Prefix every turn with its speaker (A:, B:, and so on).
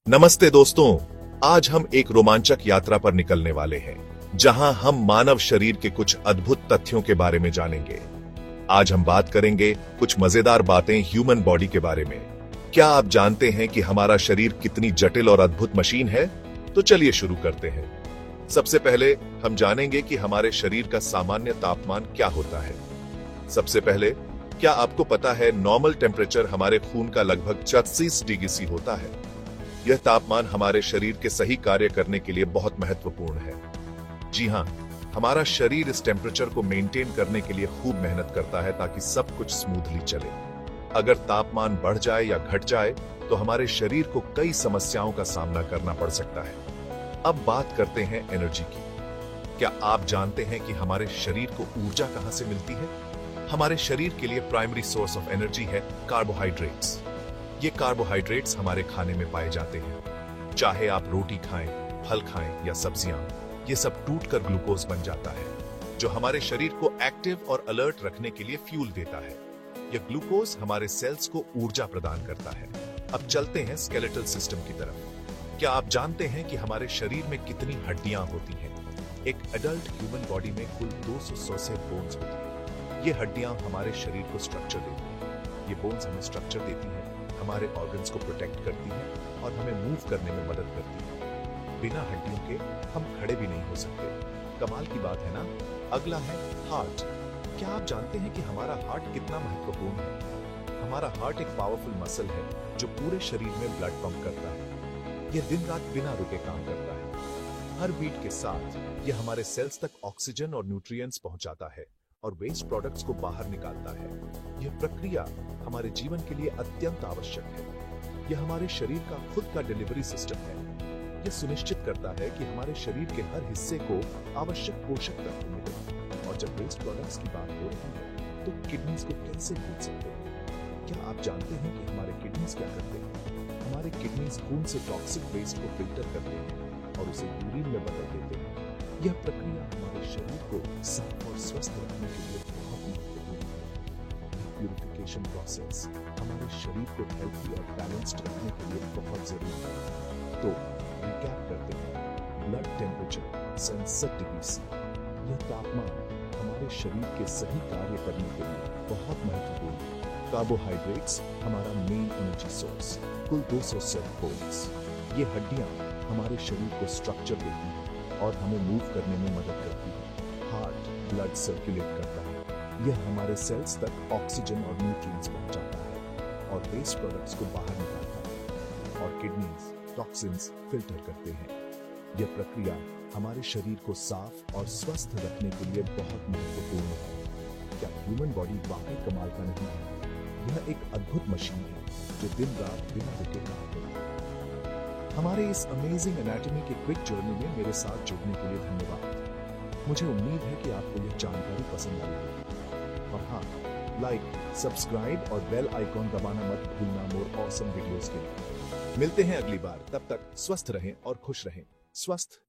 A: नमस्ते दोस्तों, आज हम एक रोमांचक यात्रा पर निकलने वाले हैं, जहां हम मानव शरीर के कुछ अद्भुत तथ्यों के बारे में जानेंगे। आज हम बात करेंगे कुछ मजेदार बातें ह्यूमन बॉडी के बारे में। क्या आप जानते हैं कि हमारा शरीर कितनी जटिल और अद्भुत मशीन है? तो चलिए शुरू करते हैं। सबसे पहले हम जानेंगे कि हमारे शरीर का सामान्य तापमान क्या होता है। सबसे पहले, क्या आपको पता है नॉर्मल टेम्परेचर हमारे खून का लगभग 36 डिग्री सी होता है। यह तापमान हमारे शरीर के सही कार्य करने के लिए बहुत महत्वपूर्ण है। जी हाँ, हमारा शरीर इस टेम्परेचर को मेंटेन करने के लिए खूब मेहनत करता है ताकि सब कुछ स्मूथली चले। अगर तापमान बढ़ जाए या घट जाए तो हमारे शरीर को कई समस्याओं का सामना करना पड़ सकता है। अब बात करते हैं एनर्जी की। क्या आप जानते हैं कि हमारे शरीर को ऊर्जा कहां से मिलती है? हमारे शरीर के लिए प्राइमरी सोर्स ऑफ एनर्जी है कार्बोहाइड्रेट्स। ये कार्बोहाइड्रेट्स हमारे खाने में पाए जाते हैं। चाहे आप रोटी खाएं, फल खाएं या सब्जियां, ये सब टूटकर ग्लूकोज बन जाता है, जो हमारे शरीर को एक्टिव और अलर्ट रखने के लिए फ्यूल देता है। यह ग्लूकोज हमारे सेल्स को ऊर्जा प्रदान करता है। अब चलते हैं स्केलेटल सिस्टम की तरफ। क्या आप जानते हैं कि हमारे शरीर में कितनी हड्डियां होती हैं? एक एडल्ट ह्यूमन बॉडी में कुल 200 से बोन्स होती हैं। ये हड्डियां हमारे शरीर को स्ट्रक्चर देती हैं। ये बोन्स हमें स्ट्रक्चर देती हैं, हमारे ऑर्गन्स को प्रोटेक्ट करती है और हमें मूव करने में मदद करती है। बिना हड्डियों के हम खड़े भी नहीं हो सकते। कमाल की बात है ना? अगला है हार्ट। क्या आप जानते हैं कि हमारा हार्ट कितना महत्वपूर्ण है? हमारा हार्ट एक पावरफुल मसल है जो पूरे शरीर में ब्लड पंप करता है। यह दिन रात बिना रुके काम करता है। हर बीट के साथ यह हमारे सेल्स तक ऑक्सीजन और न्यूट्रिएंट्स पहुंचाता है और वेस्ट प्रोडक्ट्स को बाहर निकालता है। यह प्रक्रिया हमारे जीवन के लिए अत्यंत आवश्यक है। यह हमारे शरीर का खुद का डिलीवरी सिस्टम है। यह सुनिश्चित करता है कि हमारे शरीर के हर हिस्से को आवश्यक पोषक तत्व मिले। और जब वेस्ट प्रोडक्ट्स की बात हो रही है तो किडनीज को कैसे भूल सकते हैं? क्या आप जानते हैं कि हमारे किडनीज क्या करते हैं? हमारे किडनीज खून से टॉक्सिक वेस्ट को फिल्टर करते हैं और उसे यूरिन में बदल देते हैं। यह प्रक्रिया हमारे शरीर को साफ और स्वस्थ रखने के लिए बहुत महत्वपूर्ण है। प्यूरिफिकेशन प्रोसेस हमारे शरीर को हेल्थी और बैलेंस्ड रखने के लिए बहुत जरूरी है। तो रिकैप करते हैं। Blood temperature 67 degree C. यह तापमान हमारे शरीर के सही कार्य करने के लिए बहुत महत्वपूर्ण है। कार्बोहाइड्रेट्स हमारा मेन एनर्जी सोर्स, कुल 200 बोन्स। ये हड्डियां हमारे शरीर को स्ट्रक्चर देती हैं और हमें मूव करने में मदद करती है। हार्ट ब्लड सर्कुलेट करता है। यह हमारे सेल्स तक ऑक्सीजन और न्यूट्रिएंट्स पहुंचाता है और वेस्ट प्रोडक्ट्स को बाहर निकालता है। और किडनीज टॉक्सिन्स फिल्टर करते हैं। यह प्रक्रिया हमारे शरीर को साफ और स्वस्थ रखने के लिए बहुत महत्वपूर्ण है। क्या ह्यूमन बॉडी वाकई कमाल का नहीं है? यह एक अद्भुत मशीन है जो दिन रात बिना रुके काम करती है। हमारे इस अमेजिंग एनाटॉमी के क्विक जर्नी में मेरे साथ जुड़ने के लिए धन्यवाद। मुझे उम्मीद है कि आपको यह जानकारी पसंद आई होगी। और हाँ, लाइक, सब्सक्राइब और बेल आइकॉन दबाना मत भूलना मोर ऑसम वीडियोस के लिए। मिलते हैं अगली बार। तब तक स्वस्थ रहें और खुश रहें। स्वस्थ